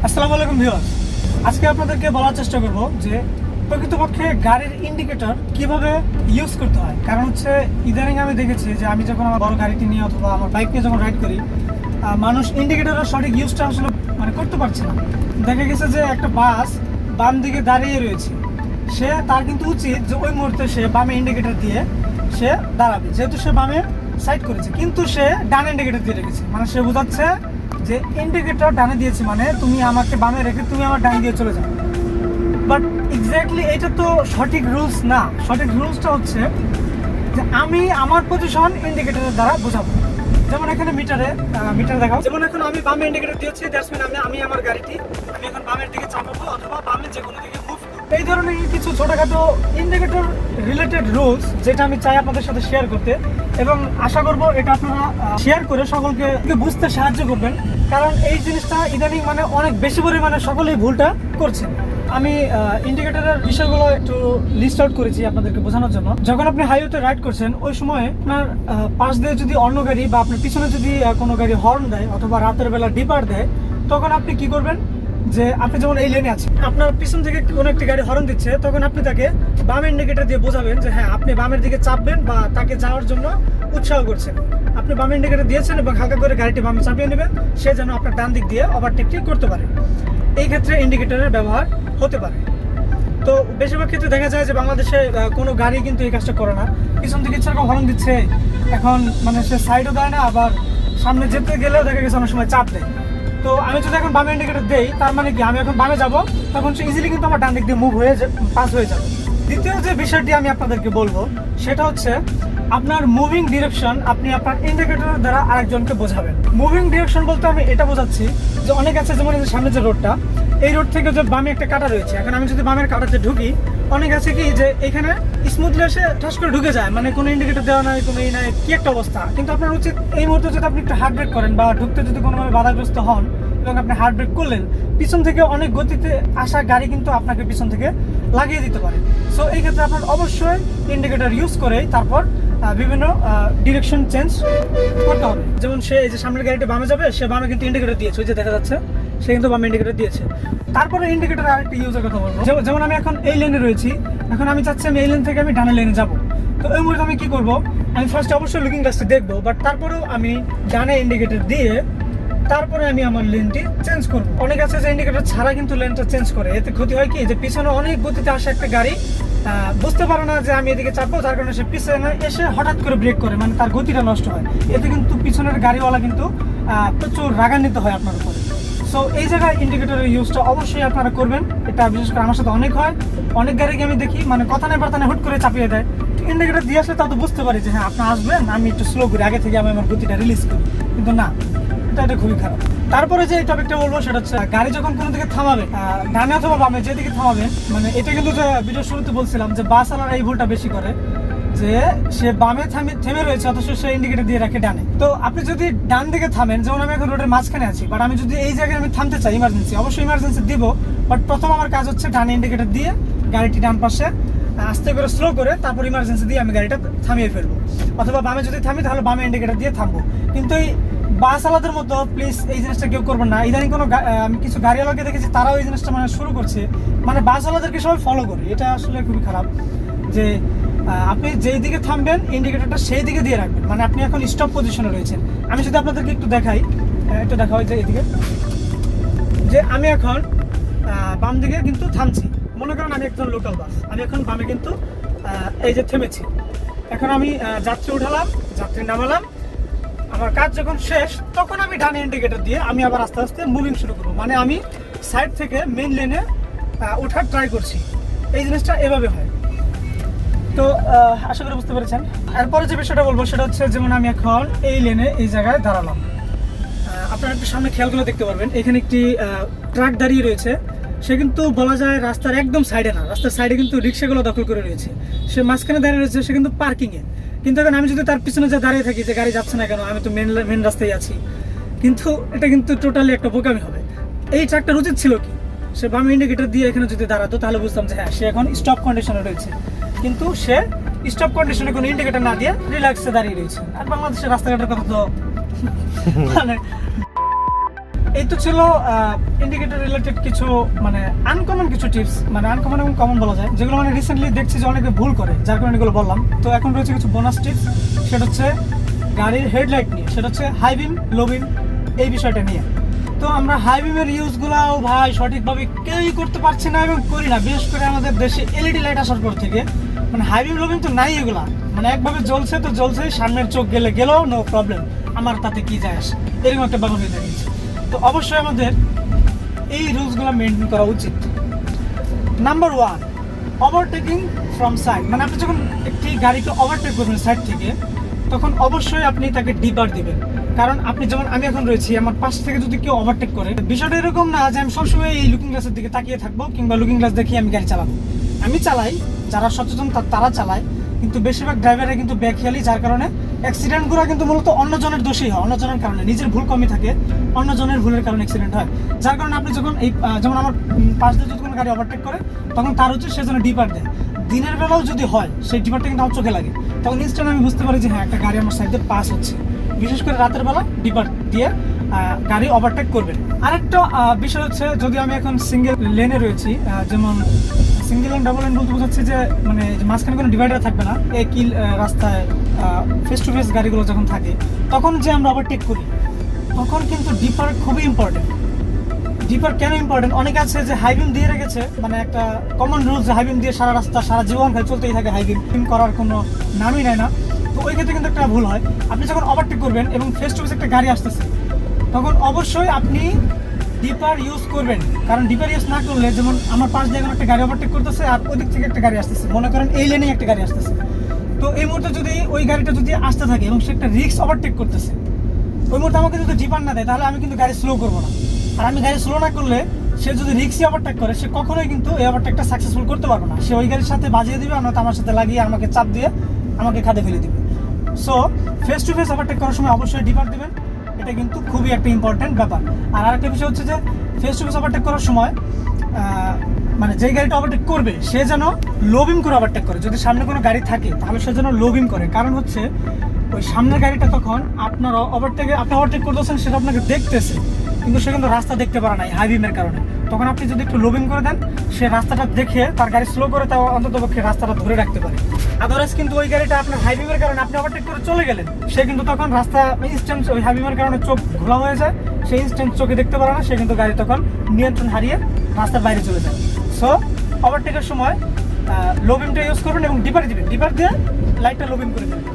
আসসালামু আলাইকুম ভিউয়ার্স, আজকে আপনাদেরকে বলার চেষ্টা করব যে প্রকৃতপক্ষে গাড়ির ইন্ডিকেটর কিভাবে ইউজ করতে হয়। কারণ হচ্ছে ইদানিং আমি দেখেছি যে আমি যখন আমার বড় গাড়িটি নিয়ে অথবা আমার বাইক নিয়ে যখন রাইড করি, মানুষ ইন্ডিকেটরের সঠিক ইউজটা আসলে করতে পারছে না। দেখা গেছে যে একটা বাস বাম দিকে দাঁড়িয়ে রয়েছে, তার কিন্তু উচিত যে ওই মুহূর্তে সে বামে ইন্ডিকেটর দিয়ে সে দাঁড়াবে, যেহেতু সে বামে সাইড করেছে, কিন্তু সে ডান ইন্ডিকেটর দিয়ে রেখেছে। মানে সে বোঝাচ্ছে যে ইন্ডিকেটর ডানে দিয়েছি মানে তুমি আমাকে বামে রেখে তুমি আমার ডান দিয়ে চলে যাও। বাট এক্স্যাক্টলি এটা তো সঠিক রুলস না। সঠিক রুলসটা হচ্ছে যে আমি আমার পজিশন ইন্ডিকেটরের দ্বারা বোঝাবো। যেমন এখানে মিটার দেখাও, যেমন এখন আমি বামে ইন্ডিকেটর দিয়েছি, দ্যাটস মিন আমি আমার গাড়িটি আমি এখন বামের দিকে চাপাবো অথবা বামে যে কোনো দিকে মুভ করবো। এই ধরনের কিছু ছোটখাটো ইন্ডিকেটর রিলেটেড রুলস যেটা আমি চাই আপনাদের সাথে শেয়ার করতে, এবং আশা করব এটা আপনারা শেয়ার করে সকলকে বুঝতে সাহায্য করবেন। কারণ এই জিনিসটা ইদানিং অনেক বেশি পরিমাণে সকলেই ভুলটা করছেন। আমি ইন্ডিকেটরের বিষয়গুলো একটু লিস্ট আউট করেছি আপনাদেরকে বোঝানোর জন্য। যখন আপনি হাইওয়েতে রাইড করছেন ওই সময় আপনার পাশ দিয়ে যদি অন্য গাড়ি বা আপনার পিছনে যদি কোনো গাড়ি হর্ন দেয় অথবা রাতের বেলা ডিপার দেয়, তখন আপনি কি করবেন যে আপনি যেমন এই লেনে আছেন, আপনার পিছন থেকে কোনো একটি গাড়ি হর্ন দিচ্ছে, তখন আপনি তাকে বাম ইন্ডিকেটর দিয়ে বোঝাবেন যে হ্যাঁ আপনি বামের দিকে চাপবেন বা তাকে যাওয়ার জন্য উৎসাহ করছেন। আপনি বাম ইন্ডিকেটর দিয়েছেন এবং হালকা করে গাড়িটি বামে চাপিয়ে নেবেন, সে যেন আপনার ডান দিক দিয়ে ওভারটেকটি করতে পারে। এই ক্ষেত্রে ইন্ডিকেটরের ব্যবহার হতে পারে। তো বেশিরভাগ ক্ষেত্রে দেখা যায় যে বাংলাদেশে কোনো গাড়ি কিন্তু এই কাজটা করে না, পিছন থেকে ইচ্ছা করে হর্ন দিচ্ছে, এখন সে সাইডও দেয় না, আবার সামনে যেতে গেলেও দেখা গেছে অনেক সময় চাপ দেয়। তো আমি যদি এখন বামে ইন্ডিকেটর দেই, তার মানে কি আমি এখন বামে যাব, তখন সে ইজিলি কিন্তু আমার ডান দিক দিয়ে মুভ হয়ে পাস হয়ে যাবে। দ্বিতীয় যে বিষয়টি আমি আপনাদেরকে বলবো সেটা হচ্ছে আপনার মুভিং ডিরেকশন আপনি আপনার ইন্ডিকেটরের দ্বারা আরেকজনকে বোঝাবেন। মুভিং ডিরেকশন বলতে আমি এটা বোঝাচ্ছি যে অনেক আছে, যেমন এই যে সামনে যে রোডটা, এই রোড থেকে যে বামে একটা কাটা রয়েছে, এখন আমি যদি বামের কাটাতে ঢুকি, অনেক আছে কি যে এখানে স্মুথলি এসে ঠাস করে ঢুকে যায়, কোনো ইন্ডিকেটর দেওয়া নাই, কোনো নাই, কি একটা অবস্থা। কিন্তু আপনার উচিত এই মুহূর্তে যদি আপনি একটু হার্ড ব্রেক করেন বা ঢুকতে যদি কোনোভাবে বাধাগ্রস্ত হন এবং আপনি হার্ড ব্রেক করলেন, পিছন থেকে অনেক গতিতে আসা গাড়ি কিন্তু আপনাকে পিছন থেকে লাগিয়ে দিতে পারে। সো এই ক্ষেত্রে আপনার অবশ্যই ইন্ডিকেটর ইউজ করে তারপর বিভিন্ন ডিরেকশন চেঞ্জ করতে হবে। যেমন সে এই যে সামনের গাড়িটা বামে যাবে, সে বামে কিন্তু ইন্ডিকেটর দিয়েছে, ওই যে দেখা যাচ্ছে সে কিন্তু বামে ইন্ডিকেটর দিয়েছে। তারপরে ইন্ডিকেটর আরেকটা ইউজের কথা বলবো, যেমন আমি এখন এই লেনে রয়েছি, এখন আমি চাচ্ছি আমি এই লেন থেকে আমি ডানের লেনে যাবো। তো এই মুহূর্তে আমি কি করবো, আমি ফার্স্টে অবশ্যই লুকিং গ্লাসটি দেখবো, বাট তারপরেও আমি ডানে ইন্ডিকেটর দিয়ে তারপরে আমি আমার লেনটি চেঞ্জ করবো। অনেক আছে যে ইন্ডিকেটর ছাড়া কিন্তু লেনটা চেঞ্জ করে, এতে ক্ষতি হয় কি যে পিছনে অনেক গতিতে আসে একটা গাড়ি, বুঝতে পারে না যে আমি এদিকে চাপবো, যার কারণে সে পিছনে এসে হঠাৎ করে ব্রেক করে, তার গতিটা নষ্ট হয়। এতে কিন্তু পিছনের গাড়িওয়ালা কিন্তু প্রচুর রাগান্বিত হয় আপনার উপরে। সো এই জায়গায় ইন্ডিকেটরের ইউজটা অবশ্যই আপনারা করবেন। এটা বিশেষ করে আমার সাথে অনেক হয়, অনেক গাড়িকে আমি দেখি কথা নেই বার্তা নেই হুট করে চাপিয়ে দেয়। ইন্ডিকেটর দিয়ে আসলে তা তো বুঝতে পারি যে হ্যাঁ আপনি আসবেন, আমি একটু স্লো করি, আগে থেকে আমি আমার গতিটা রিলিজ করি, কিন্তু না, এটা খুবই খারাপ। তারপরে যে টপিকটা বলবো সেটা হচ্ছে গাড়ি যখন কোনো দিকে থামাবে, ডানে অথবা বামে যেদিকে থামাবে, এটা কিন্তু যে ভিডিও শুরুতে বলছিলাম যে বাস আলারা এই ভুলটা বেশি করে, যে সে বামে থেমে রয়েছে অথচ সে ইন্ডিকেটর দিয়ে রাখে ডানে। তো আপনি যদি ডান দিকে থামেন, যেমন আমি এখন রোডের মাঝখানে আছি, বাট আমি যদি এই জায়গায় আমি থামতে চাই ইমার্জেন্সি, অবশ্যই ইমার্জেন্সি দিব, বাট প্রথম আমার কাজ হচ্ছে ডানে ইন্ডিকেটর দিয়ে গাড়িটি ডান পাশে আস্তে করে স্লো করে তারপর ইমার্জেন্সি দিয়ে আমি গাড়িটা থামিয়ে ফেলবো, অথবা বামে যদি থামি তাহলে বামে ইন্ডিকেটর দিয়ে থামবো। কিন্তু এই বাস আলাদের মতো প্লিজ এই জিনিসটা কেউ করবেন না। ইদানিং কোনো আমি কিছু গাড়িওয়ালাকে দেখেছি তারাও এই জিনিসটা শুরু করছে, বাস আলাদেরকে সবাই ফলো করে। এটা আসলে খুবই খারাপ যে আপনি যেই দিকে থামবেন ইন্ডিকেটরটা সেই দিকে দিয়ে রাখবেন, আপনি এখন স্টপ পজিশনে রয়েছেন। আমি যদি আপনাদেরকে একটু দেখাই, একটু দেখা হয় যে এদিকে যে আমি এখন বাম দিকে কিন্তু থামছি, মনে করেন আমি একজন লোকাল বাস, আমি এখন বামে কিন্তু এই যে থেমেছি, এখন আমি যাত্রী উঠালাম, যাত্রী নামালাম, আমার কাজ যখন শেষ তখন আমি ডানে ইন্ডিকেটর দিয়ে আমি আবার আস্তে আস্তে মুভিং শুরু করবো, আমি সাইড থেকে মেইন লেনে ওঠার ট্রাই করছি। এই জিনিসটা এভাবে হয়। তো আশা করি বুঝতে পেরেছেন। এরপরে যে বিষয়টা বলবো সেটা হচ্ছে, যেমন আমি এখন এই লেনে এই জায়গায় দাঁড়ালাম, আপনারা একটু সামনে খেয়ালগুলো দেখতে পারবেন, এখানে একটি ট্রাক দাঁড়িয়ে রয়েছে, সে কিন্তু বলা যায় রাস্তার একদম সাইডে না, রাস্তার সাইডে কিন্তু রিক্সাগুলো দখল করে রয়েছে, সে মাঝখানে দাঁড়িয়ে রয়েছে, সে কিন্তু পার্কিংয়ে। কিন্তু এখন আমি যদি তার পিছনে যে দাঁড়িয়ে থাকি যে গাড়ি যাচ্ছে না কেন, আমি তো মেন রাস্তায় আছি, কিন্তু এটা কিন্তু টোটালি একটা বোকামি হবে। এই ট্রাকটার উচিত ছিল কি, সে বামে ইন্ডিকেটর দিয়ে এখানে যদি দাঁড়াতো তাহলে বুঝতাম যে হ্যাঁ সে এখন স্টপ কন্ডিশনে রয়েছে, কিন্তু সে স্টপ কন্ডিশনে কোনো ইন্ডিকেটর না দিয়ে রিল্যাক্সে দাঁড়িয়ে রয়েছে। আর বাংলাদেশের রাস্তাঘাটের কথা তো এই তো ছিল ইন্ডিকেটর রিলেটেড কিছু মানে আনকমন কিছু টিপস, মানে আনকমন এবং কমন বলা যায়, যেগুলো মানে রিসেন্টলি দেখছি যে অনেকে ভুল করে, যার কারণে এগুলো বললাম। তো এখন রয়েছে কিছু বোনাস টিপস, সেটা হচ্ছে গাড়ির হেডলাইট নিয়ে, সেটা হচ্ছে হাই বিম, লো বিম, এই বিষয়টা নিয়ে। তো আমরা হাই বিমের ইউজগুলাও ভাই সঠিকভাবে কেউই করতে পারছি না এবং করি না, বিশেষ করে আমাদের দেশে এলইডি লাইট আসার পর থেকে মানে হাই বিম লো বিম তো নাই এগুলা, মানে একভাবে জ্বলছে তো জ্বলছে, সামনের চোখ গেলেও নো প্রবলেম, আমার তাতে কি যায় আসে, এরকম একটা ব্যাপার হয়ে দাঁড়িয়েছে। তো অবশ্যই আমাদের এই রুলসগুলো মেনটেন করা উচিত। Number 1, overtaking from side. মানে আপনি যখন একটি গাড়িকে ওভারটেক করবেন সাইড থেকে, তখন অবশ্যই আপনি তাকে ডিপার দিবেন। কারণ আপনি যেমন আমি এখন রয়েছি, আমার পাশ থেকে যদি কেউ ওভারটেক করে, বিষয়টা এরকম না যে আমি সবসময় এই লুকিং গ্লাসের দিকে তাকিয়ে থাকবো কিংবা লুকিং গ্লাস দেখিয়ে আমি গাড়ি চালাবো। আমি চালাই, যারা সচেতন তারা চালায়, কিন্তু বেশিরভাগ ড্রাইভাররা কিন্তু বেখেয়ালি, যার কারণে অ্যাক্সিডেন্টগুলো কিন্তু মূলত অন্যজনের দোষেই হয়, অন্যজনের কারণে। নিজের ভুল কমই থাকে, অন্যজনের ভুলের কারণে অ্যাক্সিডেন্ট হয়। যার কারণে আপনি যখন এই যেমন আমার পাশ দিয়ে যদি কোনো গাড়ি ওভারটেক করে, তখন তার হচ্ছে সে যেন ডিপার দেয়। দিনের বেলাও যদি হয়, সেই ডিপারটা কিন্তু আমার চোখে লাগে, তখন ইনস্ট্যান্ট আমি বুঝতে পারি যে হ্যাঁ একটা গাড়ি আমার সাইডে পাস হচ্ছে। বিশেষ করে রাতের বেলা ডিপার দিয়ে গাড়ি ওভারটেক করবেন। আরেকটা বিষয় হচ্ছে, যদি আমি এখন সিঙ্গেল লেনে রয়েছি, যেমন সিঙ্গেল লেন ডাবল লেন বলতে বোঝাচ্ছে যে মানে মাঝখানে কোনো ডিভাইডার থাকবে না, একই রাস্তায় ফেস টু ফেস গাড়িগুলো যখন থাকে, তখন যে আমরা ওভারটেক করি, তখন কিন্তু ডিপার খুবই ইম্পর্টেন্ট। ডিপার কেন ইম্পর্টেন্ট? অনেকে আছে যে হাইবিম দিয়ে রেখেছে, মানে একটা কমন রুলস যে হাইবিম দিয়ে সারা রাস্তা সারা জীবন চলতেই থাকে, হাইবিম করার কোনো নামই নেয় না। তো ওই ক্ষেত্রে কিন্তু একটা ভুল হয়। আপনি যখন ওভারটেক করবেন এবং ফেস টু ফেস একটা গাড়ি আসতেছে, তখন অবশ্যই আপনি ডিপার ইউজ করবেন। কারণ ডিপার ইউজ না করলে, যেমন আমার পাশ দিয়ে এখন একটা গাড়ি ওভারটেক করতেছে আর ওই দিক থেকে একটা গাড়ি আসতেছে, মনে করেন এই লেনেই একটা গাড়ি আসতেছে, তো এই মুহূর্তে যদি ওই গাড়িটা যদি আসতে থাকে এবং সে একটা রিস্ক ওভারটেক করতেছে, ওই মুহূর্তে আমাকে যদি ডিপার না দেয়, তাহলে আমি কিন্তু গাড়ি স্লো করবো না। আর আমি গাড়ি স্লো না করলে, সে যদি রিক্সি ওভারটেক করে, সে কখনোই কিন্তু এই ওভারটেকটা সাকসেসফুল করতে পারবে না। সে ওই গাড়ির সাথে বাজিয়ে দিবে, আর নয়তো আমার সাথে লাগিয়ে আমাকে চাপ দিয়ে আমাকে খাদে ফেলে দিবে। So face to face overtake করার সময় অবশ্যই ডিপার দিবেন, এটা কিন্তু খুবই একটা ইম্পর্টেন্ট ব্যাপার। আর আরেকটা বিষয় হচ্ছে যে ফেস টু ফেস ওভারটেক করার সময় মানে যে গাড়িটা ওভারটেক করবে, সে যেন লো বিম করে ওভারটেক করে। যদি সামনে কোনো গাড়ি থাকে, তাহলে সে যেন লো বিম করে। কারণ হচ্ছে ওই সামনের গাড়িটা তখন আপনি ওভারটেক করতেছেন, সেটা আপনাকে দেখতেছে, কিন্তু সে কিন্তু রাস্তা দেখতে পারে না হাই বিমের কারণে। তখন আপনি যদি একটু লো বিম করে দেন, সে রাস্তাটা দেখে তার গাড়ি স্লো করে তাও অন্ততপক্ষে রাস্তাটা ধরে রাখতে পারে। আদারওয়াইজ কিন্তু ওই গাড়িটা আপনার হাই বিমের কারণে আপনি ওভারটেক করে চলে গেলেন, সে কিন্তু তখন রাস্তা ইনস্ট্যান্ট ওই হাই বিমের কারণে চোখ ঘোলা হয়ে যায়, সে ইনস্ট্যান্ট চোখে দেখতে পারে না, সে কিন্তু গাড়ি তখন নিয়ন্ত্রণ হারিয়ে রাস্তার বাইরে চলে যায়। সো ওভারটেকের সময় লো বিমটা ইউজ করবেন এবং ডিপার দিবেন, ডিপার দিয়ে লাইটটা লো বিম করে দেবেন।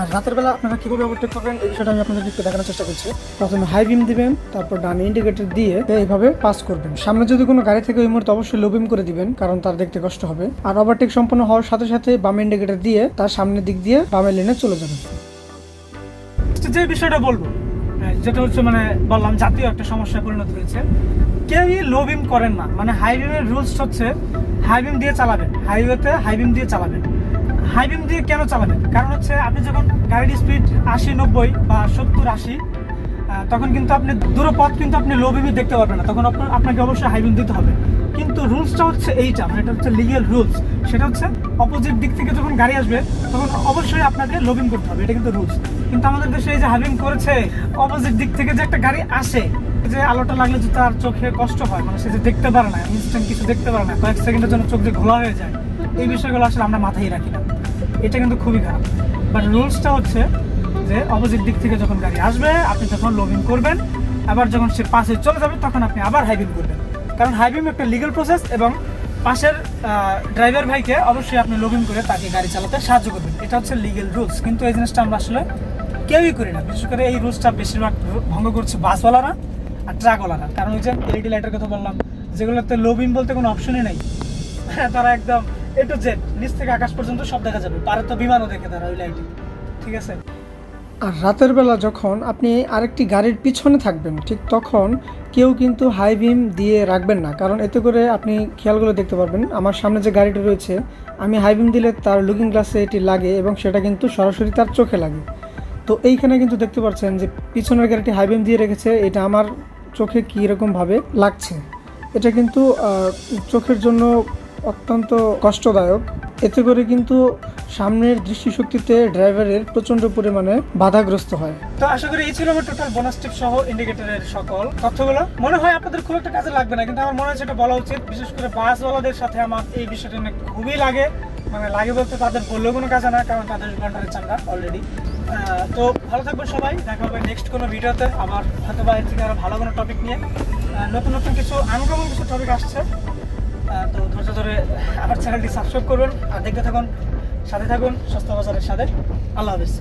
আর রাতের বেলা আপনারা কীভাবে ওভারটেক করবেন, এই বিষয়টা আমি আপনাদেরকে একটু দেখানোর চেষ্টা করছি। প্রথমে হাই বিম দিবেন, তারপর ডানে ইন্ডিকেটর দিয়ে এইভাবে পাস করবেন। সামনে যদি কোনো গাড়ি থেকে, ওই মুহূর্তে অবশ্যই লো বিম করে দিবেন, কারণ তার দেখতে কষ্ট হবে। আর ওভারটেক সম্পন্ন হওয়ার সাথে সাথে বাম ইন্ডিকেটর দিয়ে তার সামনের দিক দিয়ে বামের লেনে চলে যাবেন। যে বিষয়টা বলবো, যেটা হচ্ছে মানে বললাম জাতীয় একটা সমস্যায় পরিণত হয়েছে, কেউই লো বিম করেন না। মানে হাই বিমের রুলস হচ্ছে হাই বিম দিয়ে চালাবেন, হাইওয়েতে হাই বিম দিয়ে চালাবেন। হাই বিম দিয়ে কেন চালাবেন? কারণ হচ্ছে আপনি যখন গাড়ির স্পিড 80-90 বা 70-80, তখন কিন্তু আপনি দূর পথ কিন্তু আপনি লো বিমই দেখতে পারবেন না, তখন আপনাকে অবশ্যই হাই বিম দিতে হবে। কিন্তু রুলসটা হচ্ছে এইটা, মানে এটা হচ্ছে লিগ্যাল রুলস, সেটা হচ্ছে অপোজিট দিক থেকে যখন গাড়ি আসবে, তখন অবশ্যই আপনাকে লো বিম করতে হবে, এটা কিন্তু রুলস। কিন্তু আমাদের দেশে এই যে হাই বিম করেছে, অপোজিট দিক থেকে যে একটা গাড়ি আসে, যে আলোটা লাগলে যে তার চোখে কষ্ট হয়, মানে সে যে দেখতে পারে না, ইনস্ট্যান্ট কিছু দেখতে পারে না, কয়েক সেকেন্ডের জন্য চোখ দিয়ে ঘোলা হয়ে যায়, এই বিষয়গুলো আসলে আমরা মাথায় রাখি না, এটা কিন্তু খুবই খারাপ। বাট রুলসটা হচ্ছে যে অপোজিট দিক থেকে যখন গাড়ি আসবে, আপনি তখন লো বিম করবেন, আবার যখন সে পাশে চলে যাবে, তখন আপনি আবার হাই বিম করবেন। কারণ হাই বিম একটা লিগ্যাল প্রসেস, এবং পাশের ড্রাইভার ভাইকে অবশ্যই আপনি লো বিম করে তাকে গাড়ি চালাতে সাহায্য করবেন, এটা হচ্ছে লিগ্যাল রুলস। কিন্তু এই জিনিসটা আমরা আসলে কেউই করি না। বিশেষ করে এই রুলসটা বেশিরভাগ ভঙ্গ করছে বাসওয়ালারা আর ট্রাকওয়ালারা। কারণ ওই যে এলইডি লাইটের কথা বললাম, যেগুলোতে লো বিম বলতে কোনো অপশনই নেই, হ্যাঁ, তারা একদম এ টু জেড নিচ থেকে আকাশ পর্যন্ত সব দেখা যাবে, পারে তো বিমানও দেখে তারা ওই লাইটে, ঠিক আছে। আর রাতের বেলা যখন আপনি আরেকটি গাড়ির পিছনে থাকবেন, ঠিক তখন কেউ কিন্তু হাই বিম দিয়ে রাখবেন না, কারণ এতে করে আপনি খেয়ালগুলো দেখতে পারবেন। আমার সামনে যে গাড়িটি রয়েছে, আমি হাই বিম দিলে তার লুকিং গ্লাসে এটি লাগে এবং সেটা কিন্তু সরাসরি তার চোখে লাগে। তো এইখানে কিন্তু দেখতে পাচ্ছেন যে পিছনের গাড়িটি হাই বিম দিয়ে রেখেছে, এটা আমার চোখে কীরকমভাবে লাগছে, এটা কিন্তু চোখের জন্য অত্যন্ত কষ্টদায়ক। এতে করে কিন্তু সামনের দৃষ্টিশক্তিতে ড্রাইভারের প্রচন্ড পরিমাণে বাধাগ্রস্ত হয়। তো আশা করি এই ছিল আমার টোটাল বোনাস টিপ সহ ইন্ডিকেটরের সকল তথ্যগুলো। মনে হয় আপনাদের খুব একটা কাজে লাগবে না, কিন্তু আমার মনে হচ্ছে এটা বলা উচিত। বিশেষ করে বাসওয়ালাদের সাথে আমার এই বিষয়টা নিয়ে খুবই লাগে, মানে লাগে বলতে তাদের বললেও কোনো কাজে না, কারণ তাদের ঘন্টার চাঙ্গা অলরেডি। তো ভালো থাকবেন সবাই, দেখা হবে নেক্সট কোনো ভিডিওতে আবার, হয়তো বা এর থেকে আরো ভালো কোনো টপিক নিয়ে। নতুন নতুন কিছু আনকমন কিছু টপিক আসছে, তো ধৈর্য ধরে আমার চ্যানেলটি সাবস্ক্রাইব করবেন আর দেখতে থাকুন, সাথে থাকুন সস্তা বাজারের সাথে। আল্লাহ হাফেজ।